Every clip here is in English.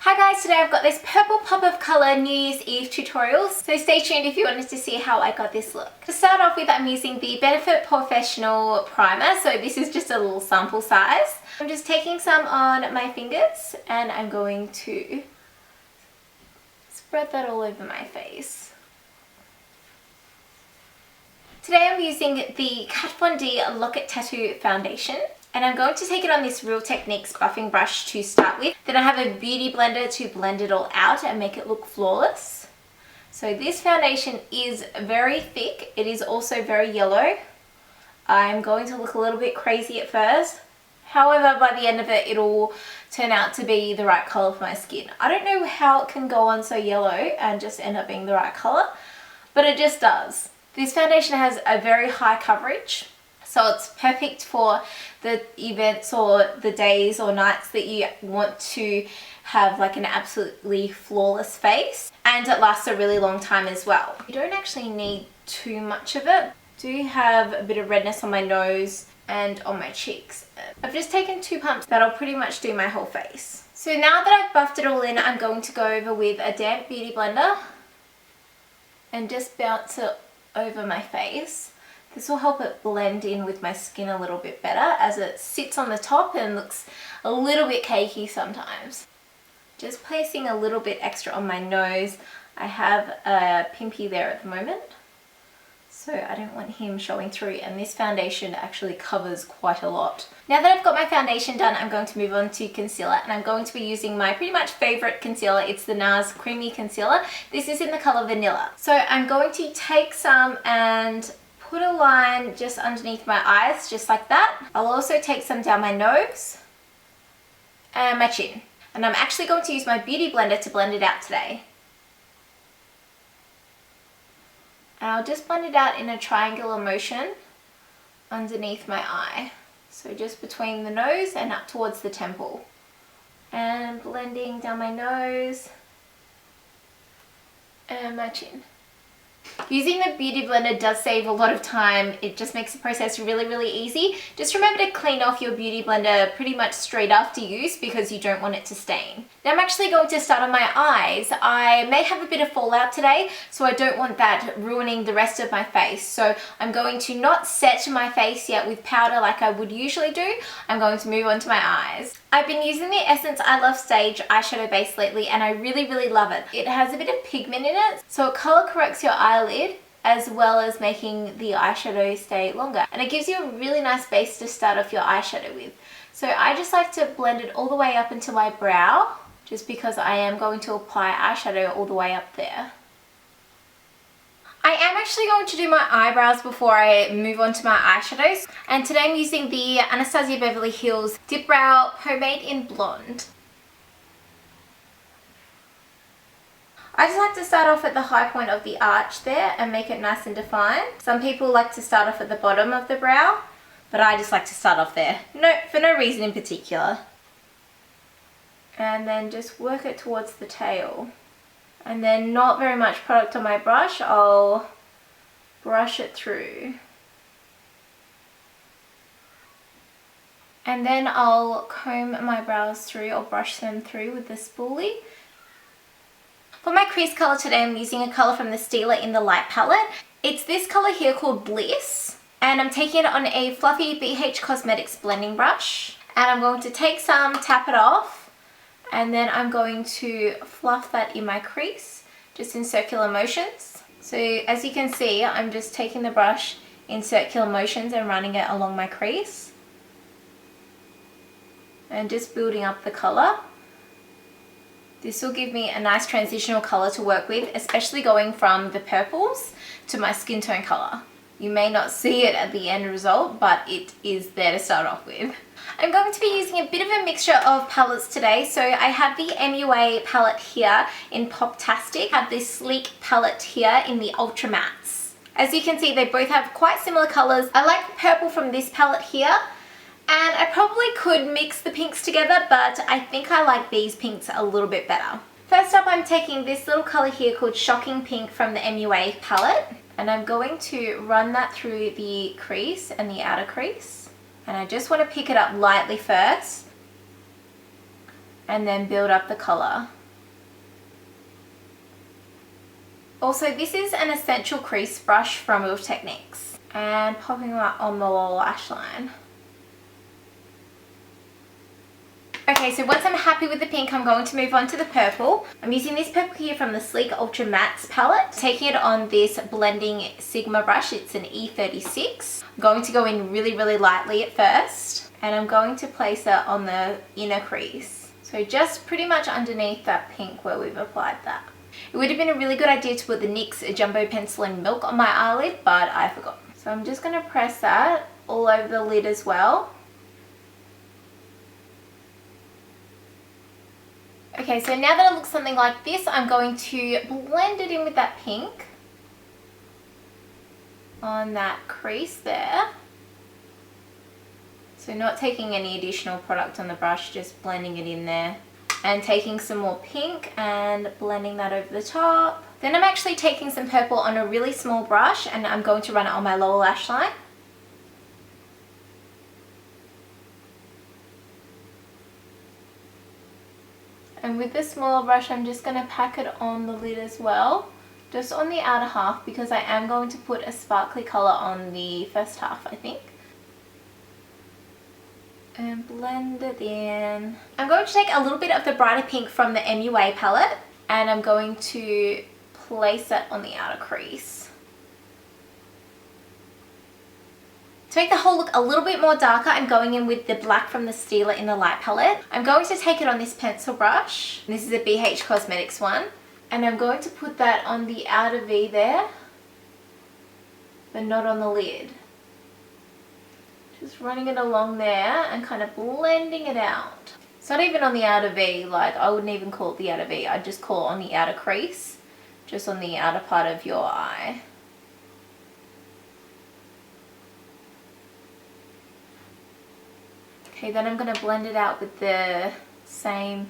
Hi guys, today I've got this purple pop of colour New Year's Eve tutorial, so stay tuned if you wanted to see how I got this look. To start off with, I'm using the Benefit Professional Primer, so this is just a little sample size. I'm just taking some on my fingers and I'm going to spread that all over my face. Today I'm using the Kat Von D Locket Tattoo Foundation. And I'm going to take it on this Real Techniques buffing brush to start with. Then I have a beauty blender to blend it all out and make it look flawless. So this foundation is very thick. It is also very yellow. I'm going to look a little bit crazy at first. However, by the end of it, it'll turn out to be the right color for my skin. I don't know how it can go on so yellow and just end up being the right color, but it just does. This foundation has a very high coverage. So it's perfect for the events or the days or nights that you want to have like an absolutely flawless face, and it lasts a really long time as well. You don't actually need too much of it. I do have a bit of redness on my nose and on my cheeks. I've just taken 2 pumps that'll pretty much do my whole face. So now that I've buffed it all in, I'm going to go over with a damp beauty blender and just bounce it over my face. This will help it blend in with my skin a little bit better as it sits on the top and looks a little bit cakey sometimes. Just placing a little bit extra on my nose. I have a pimpy there at the moment, so I don't want him showing through, and this foundation actually covers quite a lot. Now that I've got my foundation done, I'm going to move on to concealer, and I'm going to be using my pretty much favorite concealer. It's the NARS Creamy Concealer. This is in the color Vanilla. So I'm going to take some and put a line just underneath my eyes, just like that. I'll also take some down my nose and my chin. And I'm actually going to use my beauty blender to blend it out today. And I'll just blend it out in a triangular motion underneath my eye. So just between the nose and up towards the temple. And blending down my nose and my chin. Using the beauty blender does save a lot of time. It just makes the process really easy. Just remember to clean off your beauty blender pretty much straight after use because you don't want it to stain. Now I'm actually going to start on my eyes. I may have a bit of fallout today, so I don't want that ruining the rest of my face. So I'm going to not set my face yet with powder like I would usually do. I'm going to move on to my eyes. I've been using the Essence I Love Stage eyeshadow base lately, and I really love it. It has a bit of pigment in it, so it color corrects your eyelid as well as making the eyeshadow stay longer. And it gives you a really nice base to start off your eyeshadow with. So I just like to blend it all the way up into my brow, just because I am going to apply eyeshadow all the way up there. I am actually going to do my eyebrows before I move on to my eyeshadows. And today I'm using the Anastasia Beverly Hills Dip Brow Pomade in Blonde. I just like to start off at the high point of the arch there and make it nice and defined. Some people like to start off at the bottom of the brow, but I just like to start off there. No, for no reason in particular. And then just work it towards the tail. And then not very much product on my brush, I'll brush it through. And then I'll comb my brows through or brush them through with the spoolie. For my crease color today, I'm using a color from the Stila in the Light palette. It's this color here called Bliss. And I'm taking it on a fluffy BH Cosmetics blending brush. And I'm going to take some, tap it off. And then I'm going to fluff that in my crease, just in circular motions. So as you can see, I'm just taking the brush in circular motions and running it along my crease. And just building up the color. This will give me a nice transitional color to work with, especially going from the purples to my skin tone color. You may not see it at the end result, but it is there to start off with. I'm going to be using a bit of a mixture of palettes today. So I have the MUA palette here in Poptastic. I have this Sleek palette here in the Ultra Mattes. As you can see, they both have quite similar colors. I like the purple from this palette here. And I probably could mix the pinks together, but I think I like these pinks a little bit better. First up, I'm taking this little color here called Shocking Pink from the MUA palette. And I'm going to run that through the crease and the outer crease. And I just want to pick it up lightly first and then build up the colour. Also, this is an essential crease brush from Real Techniques, and popping that on the lower lash line. Okay, so once I'm happy with the pink, I'm going to move on to the purple. I'm using this purple here from the Sleek Ultra Mattes palette, taking it on this blending Sigma brush. It's an E36. I'm going to go in really, really lightly at first, and I'm going to place it on the inner crease. So just pretty much underneath that pink where we've applied that. It would have been a really good idea to put the NYX Jumbo Pencil in Milk on my eyelid, but I forgot. So I'm just going to press that all over the lid as well. Okay, so now that it looks something like this, I'm going to blend it in with that pink on that crease there. So not taking any additional product on the brush, just blending it in there. And taking some more pink and blending that over the top. Then I'm actually taking some purple on a really small brush, and I'm going to run it on my lower lash line. And with the smaller brush, I'm just going to pack it on the lid as well, just on the outer half, because I am going to put a sparkly colour on the first half, I think. And blend it in. I'm going to take a little bit of the brighter pink from the MUA palette, and I'm going to place it on the outer crease. To make the whole look a little bit more darker, I'm going in with the black from the Stila in the Light palette. I'm going to take it on this pencil brush. This is a BH Cosmetics one. And I'm going to put that on the outer V there, but not on the lid. Just running it along there and kind of blending it out. It's not even on the outer V, like I wouldn't even call it the outer V. I'd just call it on the outer crease, just on the outer part of your eye. Okay, then I'm going to blend it out with the same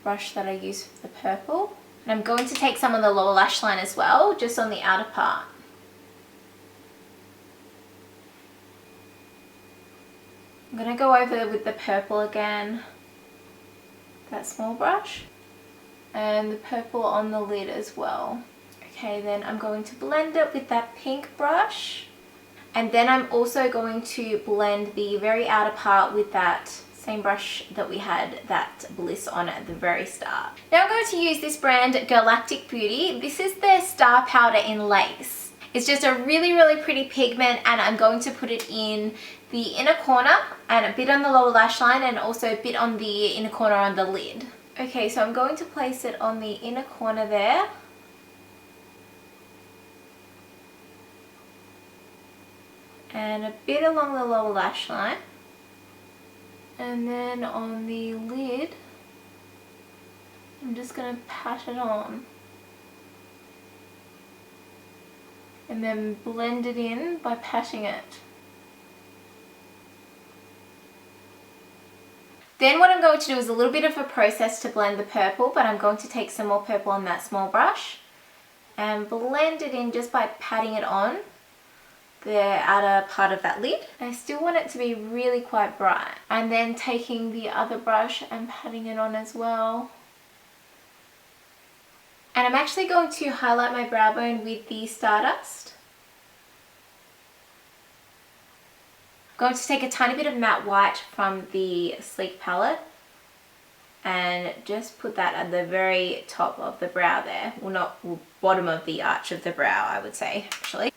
brush that I used for the purple. And I'm going to take some on the lower lash line as well, just on the outer part. I'm going to go over with the purple again, that small brush, and the purple on the lid as well. Okay, then I'm going to blend it with that pink brush. And then I'm also going to blend the very outer part with that same brush that we had that bliss on at the very start. Now I'm going to use this brand Galactic Beauty. This is their Star Powder in Lace. It's just a really, really pretty pigment, and I'm going to put it in the inner corner and a bit on the lower lash line, and also a bit on the inner corner on the lid. Okay, so I'm going to place it on the inner corner there. And a bit along the lower lash line, and then on the lid I'm just going to pat it on and then blend it in by patting it. Then what I'm going to do is a little bit of a process to blend the purple, but I'm going to take some more purple on that small brush and blend it in just by patting it on the outer part of that lid. I still want it to be really quite bright. And then taking the other brush and patting it on as well. And I'm actually going to highlight my brow bone with the Stardust. I'm going to take a tiny bit of matte white from the Sleek palette and just put that at the very top of the brow there. Well, bottom of the arch of the brow, I would say, actually.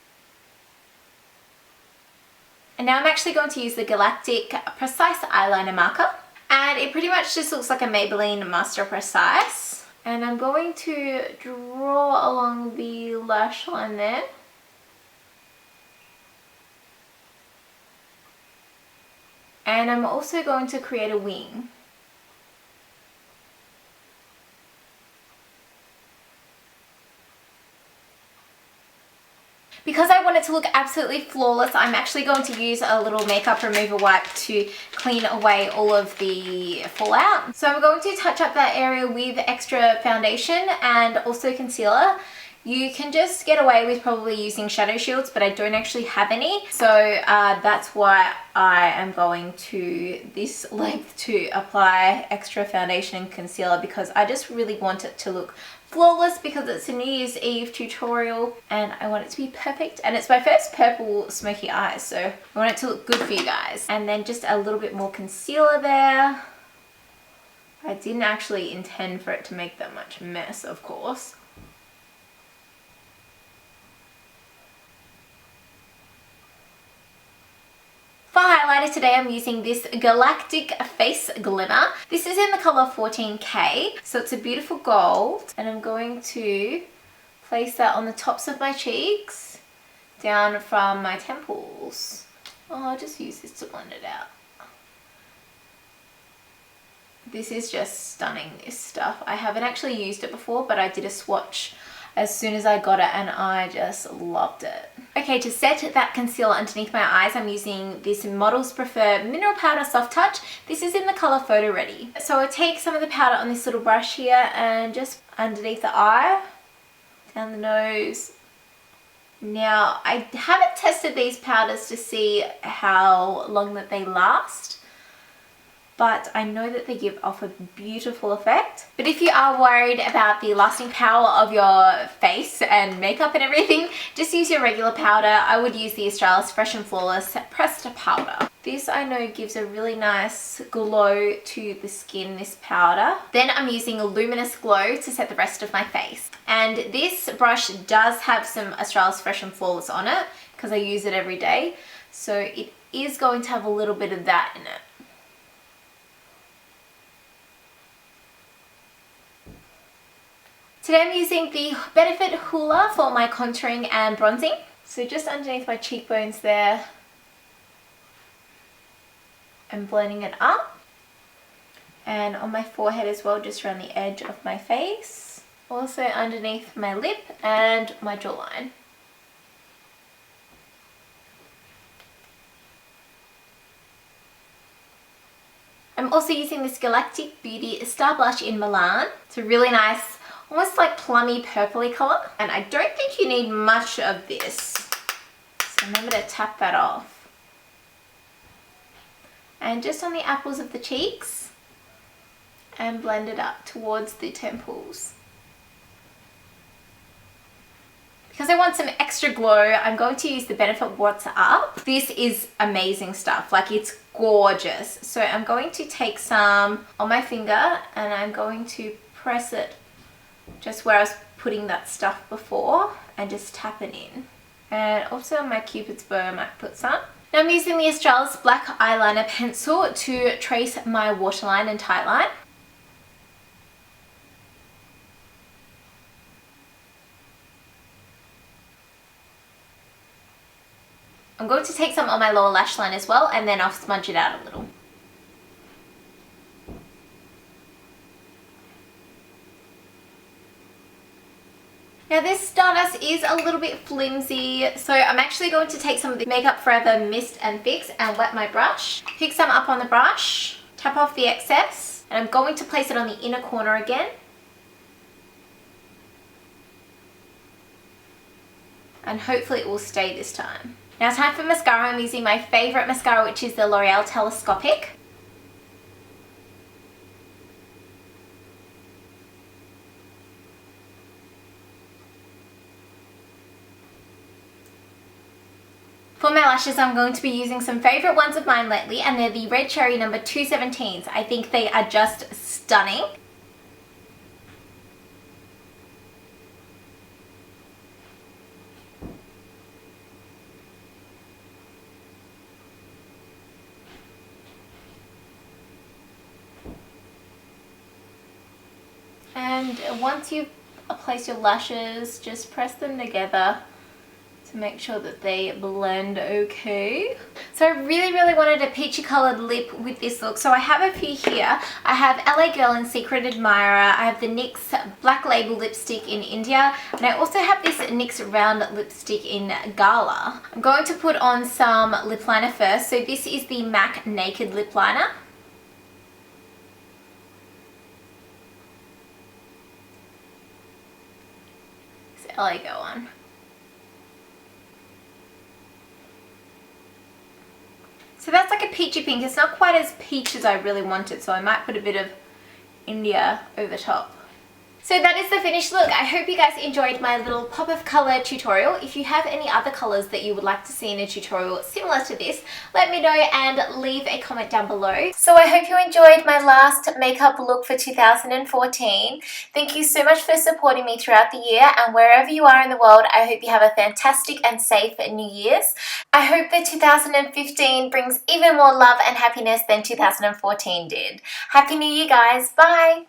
And now I'm actually going to use the Galactic Precise Eyeliner Marker. And it pretty much just looks like a Maybelline Master Precise. And I'm going to draw along the lash line there. And I'm also going to create a wing. Because I want it to look absolutely flawless, I'm actually going to use a little makeup remover wipe to clean away all of the fallout. So I'm going to touch up that area with extra foundation and also concealer. You can just get away with probably using shadow shields, but I don't actually have any. So that's why I am going to this length to apply extra foundation and concealer, because I just really want it to look flawless because it's a New Year's Eve tutorial and I want it to be perfect. And it's my first purple smoky eyes, so I want it to look good for you guys. And then just a little bit more concealer there. I didn't actually intend for it to make that much mess, of course. For highlighter today, I'm using this Galactic Face Glimmer. This is in the color 14K, so it's a beautiful gold. And I'm going to place that on the tops of my cheeks, down from my temples. Oh, I'll just use this to blend it out. This is just stunning, this stuff. I haven't actually used it before, but I did a swatch as soon as I got it and I just loved it. Okay, to set that concealer underneath my eyes, I'm using this Models Prefer Mineral Powder Soft Touch. This is in the color Photo Ready. So I'll take some of the powder on this little brush here and just underneath the eye, down the nose. Now, I haven't tested these powders to see how long that they last, but I know that they give off a beautiful effect. But if you are worried about the lasting power of your face and makeup and everything, just use your regular powder. I would use the Australis Fresh and Flawless Pressed Powder. This I know gives a really nice glow to the skin, this powder. Then I'm using a Luminous Glow to set the rest of my face. And this brush does have some Australis Fresh and Flawless on it because I use it every day. So it is going to have a little bit of that in it. Today I'm using the Benefit Hoola for my contouring and bronzing. So just underneath my cheekbones there, I'm blending it up. And on my forehead as well, just around the edge of my face. Also underneath my lip and my jawline. I'm also using this Galactic Beauty Star Blush in Milan. It's a really nice, almost like plummy purpley colour. And I don't think you need much of this. So remember to tap that off. And just on the apples of the cheeks. And blend it up towards the temples. Because I want some extra glow, I'm going to use the Benefit What's Up. This is amazing stuff. Like, it's gorgeous. So I'm going to take some on my finger and I'm going to press it just where I was putting that stuff before and just tap it in. And also on my Cupid's bow I might put some. Now I'm using the Australis Black Eyeliner Pencil to trace my waterline and tightline. I'm going to take some on my lower lash line as well, and then I'll smudge it out a little. Now this Stardust is a little bit flimsy, so I'm actually going to take some of the Makeup Forever Mist and Fix and wet my brush. Pick some up on the brush, tap off the excess, and I'm going to place it on the inner corner again. And hopefully it will stay this time. Now time for mascara. I'm using my favourite mascara, which is the L'Oreal Telescopic. For my lashes, I'm going to be using some favourite ones of mine lately, and they're the Red Cherry number 217s. I think they are just stunning. And once you've placed your lashes, just press them together to make sure that they blend okay. So I really wanted a peachy coloured lip with this look. So I have a few here. I have LA Girl in Secret Admirer. I have the NYX Black Label lipstick in India. And I also have this NYX Round lipstick in Gala. I'm going to put on some lip liner first. So this is the MAC Naked Lip Liner. LA go on. So that's like a peachy pink. It's not quite as peach as I really wanted, so I might put a bit of India over top. So that is the finished look. I hope you guys enjoyed my little pop of color tutorial. If you have any other colors that you would like to see in a tutorial similar to this, let me know and leave a comment down below. So I hope you enjoyed my last makeup look for 2014. Thank you so much for supporting me throughout the year, and wherever you are in the world, I hope you have a fantastic and safe New Year's. I hope that 2015 brings even more love and happiness than 2014 did. Happy New Year, guys. Bye!